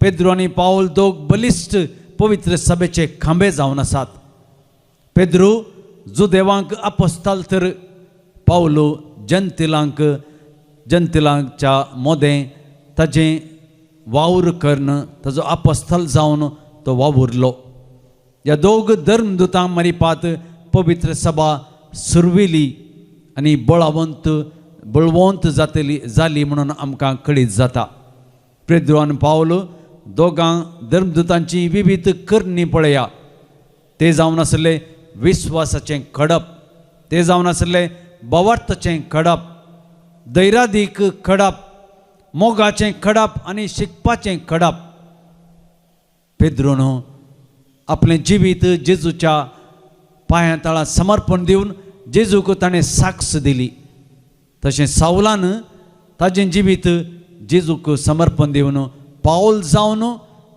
पेद्रू आनी पावल दोग बलिश्ट पवित्र सभेचे खांबे जावन आसात. पेद्रू जुदेवांक आपोस्ताल तर पावलो जंतिलांच्या मोदें ताजें वावर करून ताजो आपोस्ताल जावन तो वावुरलो. ह्या दोग धर्मदुतां मारिपात पवित्र सभा सुरविली आनी बळवंत जाली म्हणून आमकां कळीत जाता. पेद्रू आनी पावल दोगां धर्मदुतांची विविध करणी पळया. ते जावन आसले विस्वासाचें खडप, ते जावन आसले बवार्थाचें खडप, धैर्यादीक खडप, मोगाचें खडप आनी शिकपाचें खडप. पेद्रून आपलें जिवीत जेजूच्या पांया तळा समर्पण दिवन जेजूक ताणें साक्ष दिली. तशें सावलान ताजें जिवीत जेजूक समर्पण दिवन पावल जावन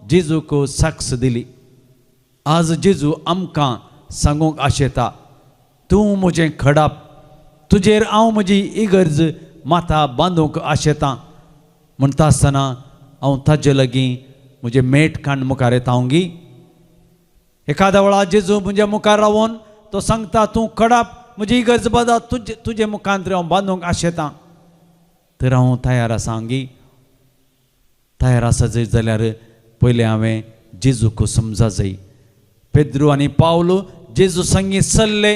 जेजूक साक्ष दिली. आज जेजू आमकां सांगूंक आशेता, तूं म्हजें खडप, तुजेर हांव म्हजी इगर्ज माथा बांदूंक आशेतां. म्हणटा आसतना हांव ताजे लागीं म्हजें मेट काण मुखार येतांगी. एखाद्या वेळार जेजू म्हज्या मुखार रावून तो सांगता, तूं खडप, म्हजी इगर्ज बादा तुजे मुखांत हांव बांदूंक आशेतां. तर हांव तयार आसांगी. तयार आसा जर जाल्यार पयलें हांवें जेजूक समजा जाय. पेद्रू आनी पावल जेजू संगी चल्ले,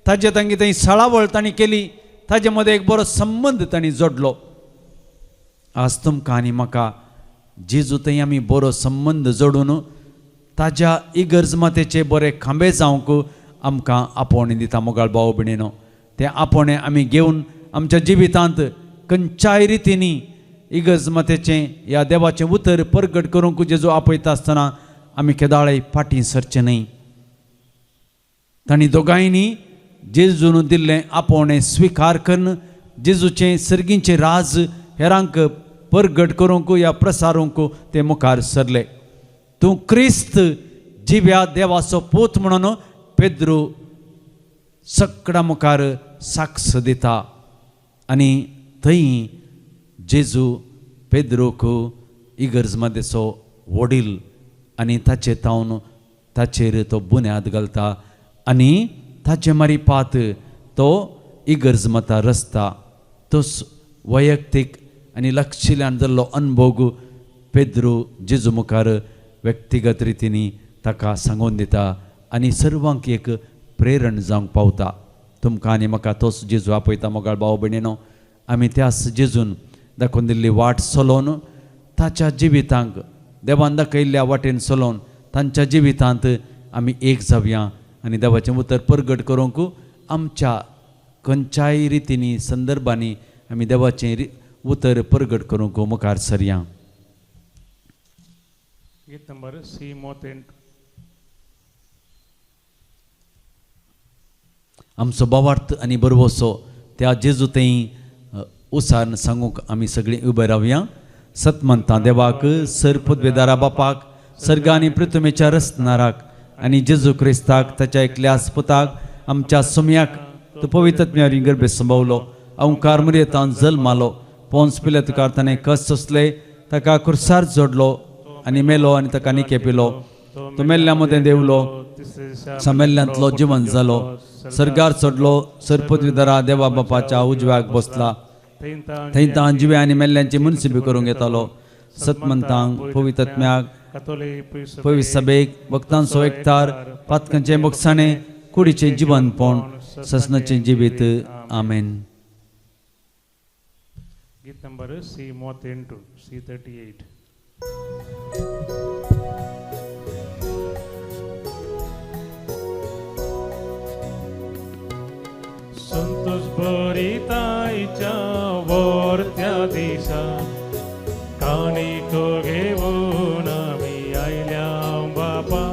ताजे तांची थंय सळावळ तांणी केली, ताजे मदें एक बरो संबंद तांणी जोडलो. आज तुमकां आनी म्हाका जेजू थंय आमी बरो संबंद जोडून ताज्या इगर्जमतेचे बरे खांबे जावंक आमकां आपोवणें दिता मोगाळ भाव भयणीनो. तें आपोवणें आमी घेवन आमच्या जिवितांत खंयच्याय रितीनी इगर्जमतेचें ह्या देवाचें उतर परगट करूंक जेजू आपयता आसतना आमी केदाळय फाटीं सरचें न्हय. तांणी दोगांयनी जेजून दिल्लें आपोवणें स्विकार करून जेजूचें सर्गीचें राज हेरांक परगट करूंक या प्रसारूंक ते मुखार सरले. तूं क्रिस्त जिव्या देवाचो पूत म्हणून पेद्रू सगळ्या मुखार साक्ष दिता. आनी थंय जेजू पेद्रूक इगर्जमतेचो वडील आनी ताचे तावन ताचेर तो बुन्याद घालता आनी ताचे मारिपात तो इगर्जमता रचता. तो वैयक्तीक आनी लक्षिल्ल्यान जाल्लो अनुभव पेद्रू जेजू मुखार व्यक्तिगत रितीनी ताका सांगून दिता आनी सर्वांक एक प्रेरण जावंक पावता. तुमकां आनी म्हाका तोच जेजू आपयता मोगाळ भाव भयणीनो. आमी त्याच जेजून दाखोवन दिल्ली वाट चलोवन ताच्या जिवितांक देवान दाखयल्ल्या वाटेन चलोवन तांच्या जिवितांत आमी एक जावया आनी देवाचें उतर परगट करूंक आमच्या खंयच्याय रितीनी संदर्भांनी आमी देवाचें उतर परगट करूंक मुखार सरया. गीत नंबर C38. आमचो भावार्थ आनी बरवसो त्या जेजू थंय उसारण सांगूंक आमी सगळीं उबे रावया. सतमंता देवाक सर पदवेदारा बापाक सर्ग आनी पृथ्वीच्या रचणाराक आनी जेजू क्रिस्ताक ताच्या एकल्यास पुताक आमच्या सुमयाक तो पवित्रत्म्यारी गर्भे संभवलो. अवंकार मुर्येतान जल्मालो. पोंस पिलातुकार ताणें कस सोंसले. ताका खुर्सार जोडलो आनी मेलो आनी ताका निके पिलो. तो मेल्ल्या मदें देवलो. समेल्ल्यांतलो जिवंत जालो. सर्गार चडलो. सरपदवीदारा देवा बापाच्या उजव्याक बसला. थंय तां जिवे आनी मेल्ल्यांची मुनसिबी करूंक येतालो. सतमंतांक पवित्रत्म्याक पवित्र सभेक भक्तांचो एकतार पातकांचे मोगसाणें कुडीचें जिवंतपण ससनाचें जिवीत. आमेन. गीत नंबर C38. संतोष भरितायच्या वर्त्या दिसा काणीक घेवन आमी आयल्या बापा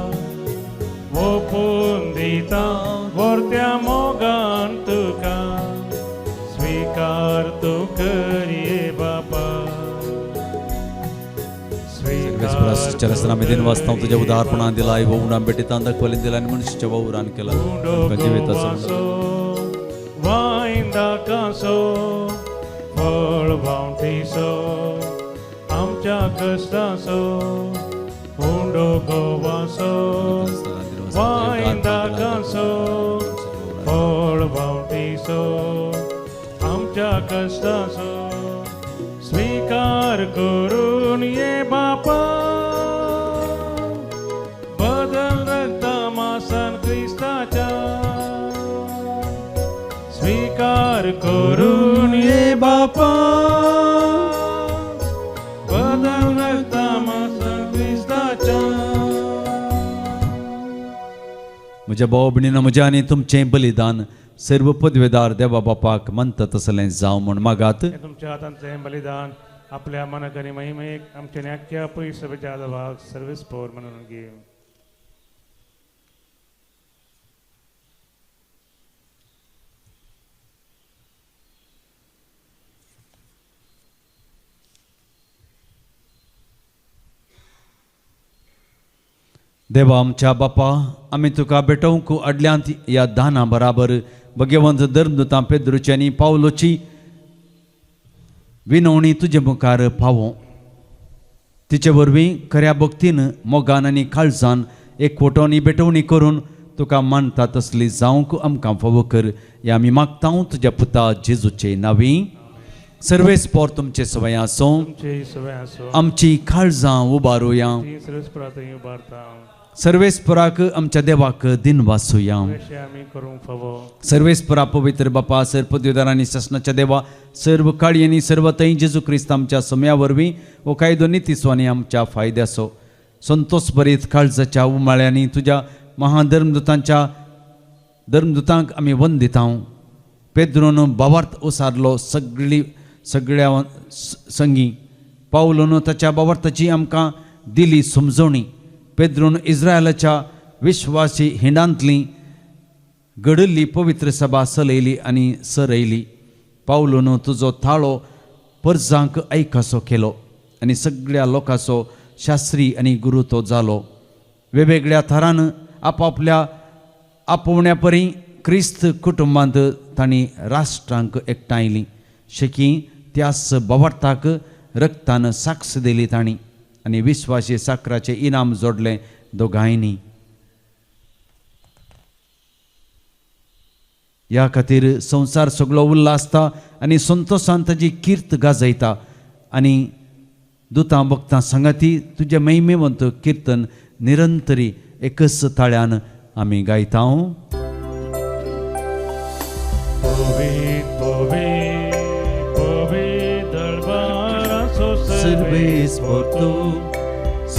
ओपून दिता वर्त्या मोगान तुका स्वीकार तू करिये बापा दिन वाचता तुझ्या उदाहरणा दिला वहुणा बेटितान दाखवले दिला आनी मनुष्याच्या वावरान केला. वायंदाकासो फळ भावंटीसो आमच्या कश्टाचो हुंडो गोवासो वायंदाकासो फळ भावंटीसो आमच्या कश्टाचो स्वीकार करून ये बापा बदल रक्ता मासान क्रिस्ताच्या स्वीकार करून ये बापा बदल रक्ता मासान क्रिस्ताच्या. म्हज्या भाव भयणीनो म्हजें आनी तुमचें बलिदान सर्व पदवेदार देवा बापाक म्हणटा तसलें जावं म्हूण मागात. तुमच्या हातांतलें बलिदान आपल्या मनाक आनी महिमेक आमचे न्याक्या पयस सभेच्या आदाराक सर्वीस पोर म्हणून घे. देवा आमच्या बापा आमी तुका भेटोवंक अडल्यांत ह्या दाना बराबर भगवंत धर्मदूतां पेद्रूची आनी पावलोची विनवणी तुजे मुखार पावो. तिचे वरवीं खऱ्या भक्तीन मोगान आनी काळजान एकवटोनी भेटवणी करून तुका मानता तसली जावंक आमकां फावो कर. हे आमी मागता तुज्या पुता जेजूचे नांवी. सर्वेस पोर तुमचे सवय आसूं. आमची काळजां उबारुया. सर्वेस्पराक आमच्या देवाक दिन वासूया. अशें आमी करूंक फावो. सर्वेस्परा पवित्र बापा सर पदवीदारांनी शासनाच्या देवा सर्व काळी आणि सर्व तई जेजू क्रिस्त आमच्या समया वरवीं वो कायदो नितीस्वानी आमच्या फायद्याचो संतोष भरीत काळजाच्या उमाळ्यांनी तुझ्या धर्मदुतांक आमी वंदिता. पेद्रोन बावार्थ ओसारलो सगळ्या संगी पावलोन ताच्या बावार्थाची आमकां दिली समजवणी. पेद्रोन इस्रायलाच्या विश्वासी हिंडांतली घडल्ली पवित्र सभा चलयली आनी सरयली. पावलोन तुजो थाळो परजांक ऐकासो केलो आनी सगळ्या लोकांचो शास्त्री आनी गुरू तो जालो. वेगवेगळ्या थरान आपापल्या आपोवण्या परी क्रिस्त कुटुंबांत तांणी राष्ट्रांक एकठांयली. शेकी त्याच बावार्थाक रक्तान साक्ष दिली तांणी आनी विश्वासी साकराचें इनाम जोडलें दोगांयनी. ह्या खातीर संवसार सगळो उल्हासता आनी संतोशान ताजी कीर्त गाजयता आनी दुतां भक्तां सांगाती तुजे महिमेवंत कीर्तन निरंतरी एकच ताळ्यान आमी गायता.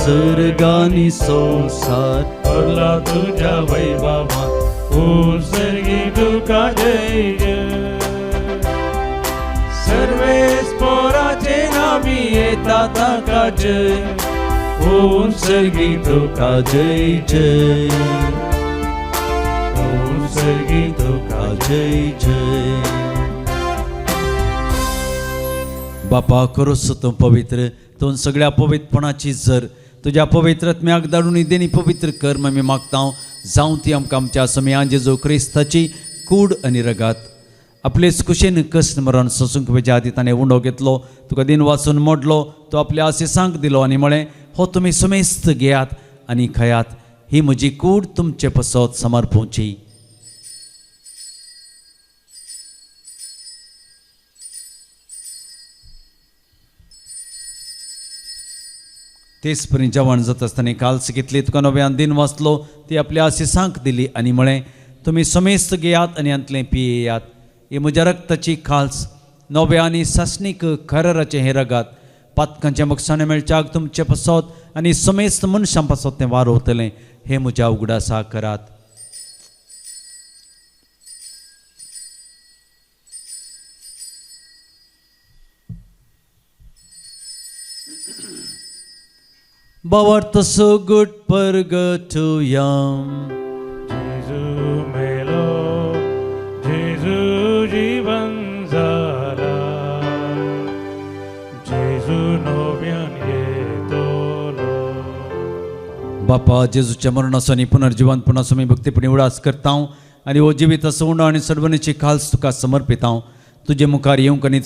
सर्गानी संसार पडला तुझ्या वैभवा सर्गी तुका जय जय. सर्वेस्पराचे नामी येता ताका जय ओम सर्गी तुका जय जय. ओम सर्गी तुका जय जय. बापा करोस तूं पवित्र तूं सगळ्या पवित्रपणाची जर तुझ्या पवित्रत्म्याक धाडून देणी पवित्र कर आमी मागता. जावं ती आमकां आमच्या समयां जेजू क्रिस्ताची कूड आनी रगात आपलेच कुशेन कश्ट मरण सोसूंक वेच्या आदी ताणें उंडो घेतलो तुका दिन वाचून मोडलो तो आपल्या आशिसांक दिलो आनी म्हळें हो तुमी समेस्त घेयात आनी खयात ही म्हजी कूड तुमचे पसत समर्पूची. तेच परी जेवण जाता आसतना काल्स घेतली तुका नव्यान दिन वाचलो ती आपल्या आशिसांक दिली आनी म्हळें तुमी समेस्त घेयात आनी अंतलें पियेयात ही म्हज्या रक्ताची खाल्स नव्या आनी सासणीक खराराचे हे रगात पातकांच्या मोक्षाणे मेळच्याक तुमचे पसत आनी समेस्त मनशां पासत तें वारोवतलें हे म्हज्या उगडासा करात. बावार्थ so good purgatorium. जेजू मेलो जेजू जीवन जाला जेजू नव्यान येतलो. बापा जेजूच्या मरणाचो आनी पुनर्जिवनपणाचो मी भक्तीपणी उडास करता आनी हो जिविताचो उंडो आनी सडवणीची खाल्स तुका समर्पिता. तुजे मुखार येवंक आनी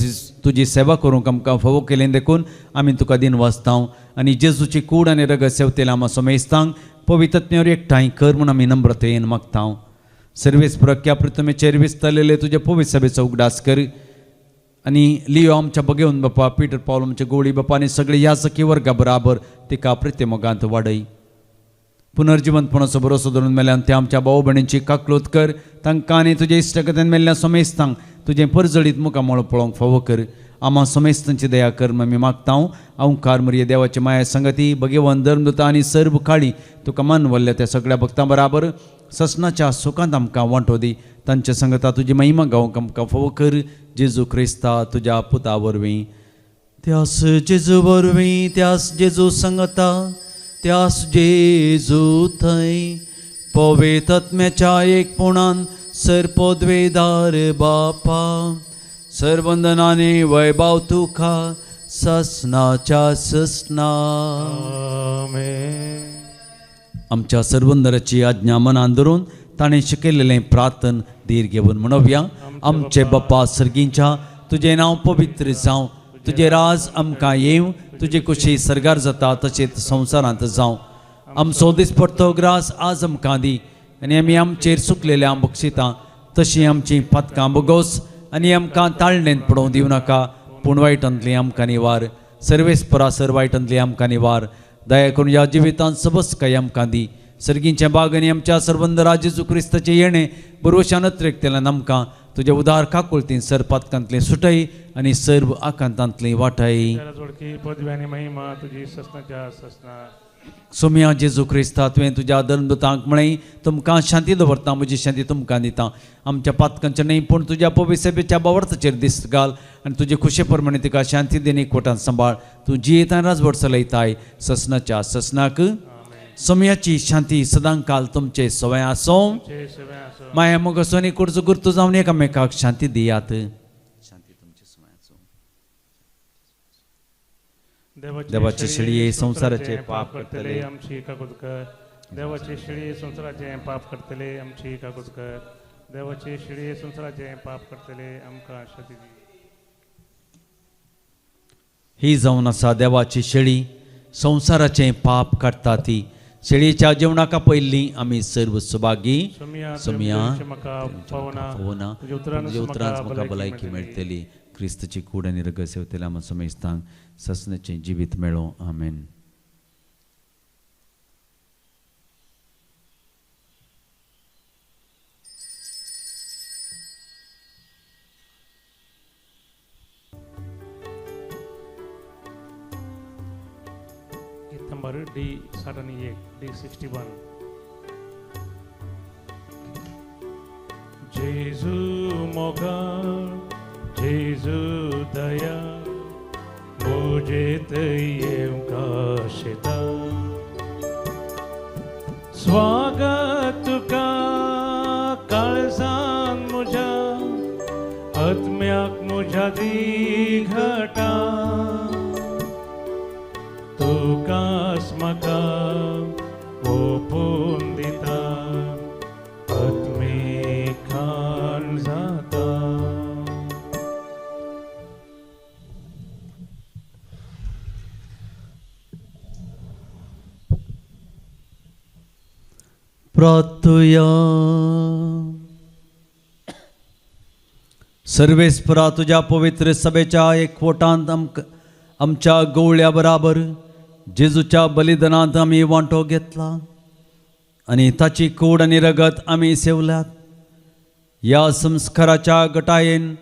तुजी सेवा करूंक आमकां फावो केलें देखून आमी तुका दिन वाचता आनी जेजूची कूड आनी रगत सेवतेल्या आमा समेस्तांक पवित्रत्म्यावर एकठांय कर म्हूण आमी नम्रतेन मागता. सर्वेस प्रख्या प्रथमेचेर विस्तारलेले तुजे पवित्र सभेचो उगडास कर आनी लियो आमच्या बगेवन बापा पीटर पावल आमचे गोळी बापा आनी सगळे याजकी वर्गा बराबर तिका प्रत्येमोगांत वाडय. पुनर्जिवनपणाचो भरोसो धरून मेल्यान ते आमच्या भाऊ भयणींची काकलोत कर तांकां आनी तुजे इश्टगत्यान मेल्ल्या समेस्तांक तुजें परजळीत मुखामळ पळोवंक फावो कर. आमा समेस्तांची दया कर आमी मागता. ओंकार मरिये देवाची माया संगती भगेवन धर्मदूता आनी सर्व काळी तुका मान वल्ल्या त्या सगळ्या भक्तां बराबर ससनाच्या सुखांत आमकां वांटो दी. तांच्या संगता तुजी महिमा गावंक आमकां फावो कर. जेजू क्रिस्ता तुज्या पुता वरवीं त्यास जेजू वरवीं त्यास जेजू संगता त्यास जेजू थंय पवित्रत्म्याच्या एकपुणान सर्पोद्वेदार बापा सर्वंदनाने वैभव तुका ससनाच्या ससना. आमेन. आमच्या सर्वंदराची आज्ञा मनान धरून ताणें शिकयलेलें प्रार्थन धीर घेवन म्हणोवया. आमचे बाप्पा सर्गींच्या तुजें नांव पवित्र जावं तुजें राज आमकां येवं तुजी कुशी सरगार जाता तशेंच संवसारांत जावं. आमचो दिसपडटो ग्रास आज आमकां दी आनी आमी आमचेर सुकलेल्या बक्षितां तशीं आमचीं पातकां बोगोस आनी आमकां ताळणेंत पडोवं दिवं नाका पूण वायटांतली आमकां निवार. सर्वेस परासर वायटांतली आमकां निवार. दया करून ह्या जिवितांत सबस काय आमकां दी सर्गींच्या बागनी आमच्या सर्वंद राज जेजू क्रिस्ताचे येणे बरोशानत रेखतेला नमकां तुझे उदार काकुळतीन सर पातकांतले सुटय आणि सर्व आकांतांतले वाटाय त्याला जोडकी पदवी आणि महिमा तुझी ससनाच्या ससना सोम्या जेजू क्रिस्ता तुवें तुज्या दंडुतांक म्हळें तुमकां शांती दवरता म्हजी शांती तुमकां दिता आमच्या पातकांचें न्हय पूण तुज्या पवित्र सभेच्या बावर्ताचेर दिस घाल आनी तुजे खुशे प्रमाणे तिका शांती देणी कोटान सांबाळ तूं जी येता राजवट चलयताय ससनाच्या ससनाक सोम्याची शांती सदां काल तुमचे सवय आसो चे सेवे असो माया मग सोनी कुर्चो गुर्तू जावन एकामेकाक शांती दियात शांती तुमचे सवय आसो देवाची शिडी संसाराचे पाप करतले आमची काकूत कर देवाची शिडी संसाराचे पाप करतले आमची काकूत कर देवाची शिडी संसाराचे पाप करतले आमकां शांती दी ही जावन आसा देवाची शेळी संसाराचे पाप काडटा ती शेळयेच्या जेवणाका पयलीं आमी सर्व सुभागी सोम्या म्हाका पावना पवना तुज्या उतरांत तुज्या उतरांत म्हाका भलायकी भलायकी मेळटली क्रिस्ताची कूड आनी रगत सेवतले आमी समेस्तांक ससनाचें जिवीत मेळो आमेन गीत नंबर D61 D61 जेजू मोगाळ जेजू दया मुजेत येवंका शेता स्वागत तुका काळजान म्हज्या आत्म्याक म्हज्या दी घटा तुकाच म्हाका ओपून दिता आत्मेकान जाता प्रार्थया सर्वेस्परा तुझ्या पवित्र सभेच्या एकवटांत आमच्या गवळ्या बराबर जेजूच्या बलिदानांत आमी वांटो घेतला आणि ताची कूड आणि रगत आमी सेवल्यात या संस्काराच्या गटायेन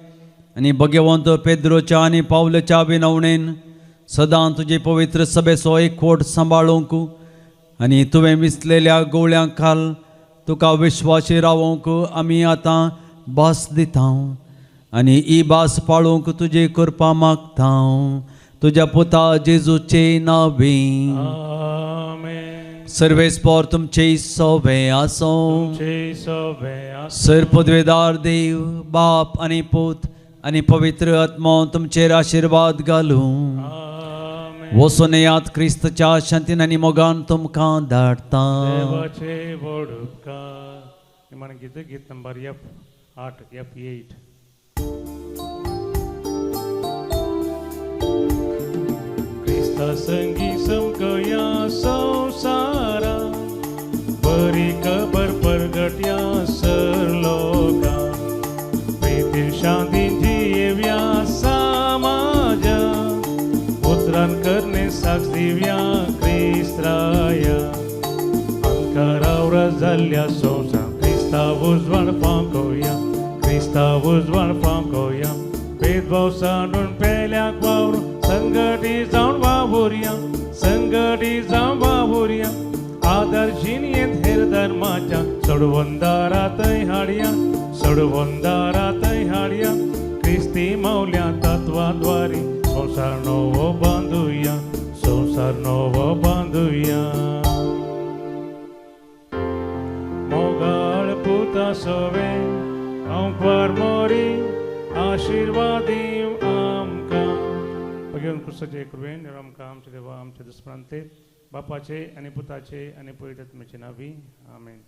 आणि भगवंत पेद्रोच्या आणि पावलाच्या विनवणेन सदां तुजे पवित्र सभेचो एकवट सांबाळूंक आणि तुवें विसलेल्या गवळ्यांक खाल तुका विश्वासी रावोंक आमी आतां भास दिता आणि ही भास पाळूंक तुजी कृपा मागता तुझ्या पुता जेजूचे नावे आमेन सर्वेस्पर तुमचे सोबे आसो तुमचे सोबे आसो सर पदवेदार देव बाप आणि पूत आणि पवित्र आत्मा तुमचेर आशीर्वाद घालू आमेन वसोनयात क्रिस्तच्या शांतीन आणि मोगान तुमकां धाडता देवाचे व्हड उपकार निमाण गीत नंबर F8 F8 क्रिस्ता संगी समकया संसारा बरी खबर परगट्या सर लोका प्रीती शांती जियेव्या समाजा उतरान करणे साक्ष दिव्या क्रिस्त्राया अंकारावर जाल्ल्या संसार क्रिस्ता उजवाड पांकोया क्रिस्ता उजवाड पांकोया भेदभाव सांडून पेल्याक वावरून संगटी जावन वावुरया आदर्शीन येत हेर धर्माच्या सोडवंदारातय हाडया क्रिस्ती मौल्या तत्वाद्वारे संसार नवो बांधुया मोगाळ पुता सोवे अंपार मोरी आशीर्वाद दिव आमकां भगवान कृष्णाचे कृपेन आमकां आमचे देवा आमचे दुस्मनांते बापाचे आणि पुताचे आणि पवित्र आत्म्याचे नावी आमेन